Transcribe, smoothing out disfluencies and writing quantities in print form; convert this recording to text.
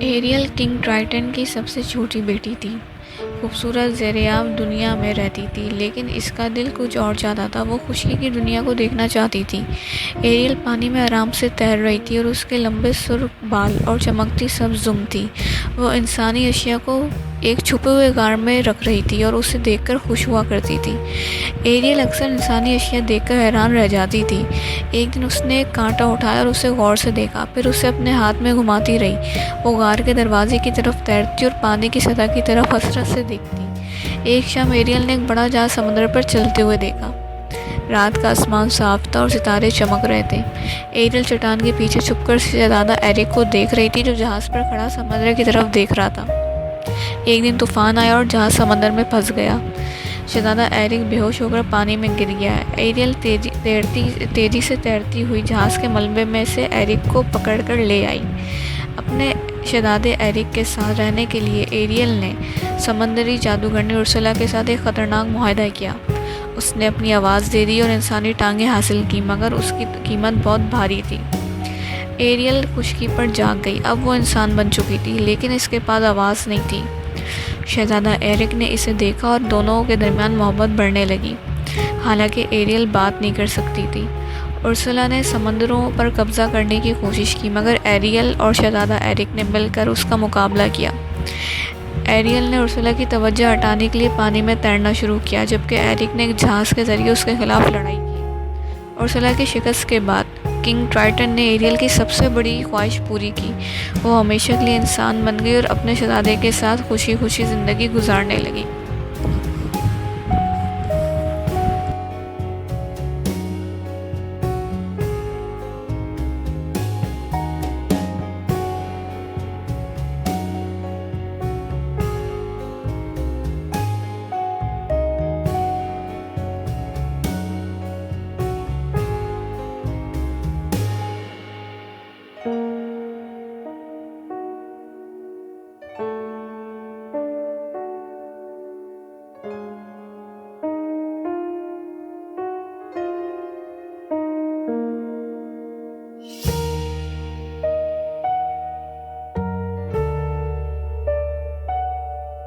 Aerial king Triton की सबसे छोटी बेटी थी। खूबसूरत ज़ेरियाब दुनिया में रहती थी, लेकिन इसका दिल कुछ और चाहता था। वो खुशी की दुनिया को देखना चाहती थी। एरियल पानी में आराम से तैर रही थी और उसके लंबे सुर्ख बाल और चमकती सब्ज़ दुम थी। वो इंसानी अशिया को एक छुपे हुए गार में रख रही थी और उसे देखकर खुश हुआ करती थी। एरियल अक्सर इंसानी अशिया देखकर हैरान रह जाती थी। एक दिन उसने एक कांटा उठाया और उसे गौर से देखा, फिर उसे अपने हाथ में घुमाती रही। वो गार के दरवाजे की तरफ तैरती और पानी की सतह की तरफ हसरत से देखती। एक शाम एरियल ने एक बड़ा जहाज समुद्र पर चलते हुए देखा। रात का आसमान साफ था और सितारे चमक रहे थे। एरियल चट्टान के पीछे छुपकर शहजादा एरिक को देख रही थी, जो जहाज़ पर खड़ा समुद्र की तरफ देख रहा था। एक दिन तूफान आया और जहाज़ समंदर में फंस गया। शहजादा एरिक बेहोश होकर पानी में गिर गया। एरियल तेजी से तैरती हुई जहाज़ के मलबे में से एरिक को पकड़कर ले आई। अपने शहजादे एरिक के साथ रहने के लिए एरियल ने समंदरी जादूगरनी उर्सुला के साथ एक ख़तरनाक मुआहदा किया। उसने अपनी आवाज़ दे दी और इंसानी टांगें हासिल की, मगर उसकी कीमत बहुत भारी थी। एरियल खुशकी पर जाग गई। अब वो इंसान बन चुकी थी, लेकिन इसके पास आवाज़ नहीं थी। शहजादा एरिक ने इसे देखा और दोनों के दरमियान मोहब्बत बढ़ने लगी। हालांकि एरियल बात नहीं कर सकती थी। उर्सुला ने समंदरों पर कब्जा करने की कोशिश की, मगर एरियल और शहजादा एरिक ने मिलकर उसका मुकाबला किया। एरियल ने उर्सुला की तवज्जो हटाने के लिए पानी में तैरना शुरू किया, जबकि एरिक ने एक जहाज़ के जरिए उसके खिलाफ लड़ाई की। उर्सुला की शिकस्त के बाद किंग ट्राइटन ने एरियल की सबसे बड़ी ख्वाहिश पूरी की। वो हमेशा के लिए इंसान बन गई और अपने शहजादे के साथ खुशी खुशी ज़िंदगी गुजारने लगी।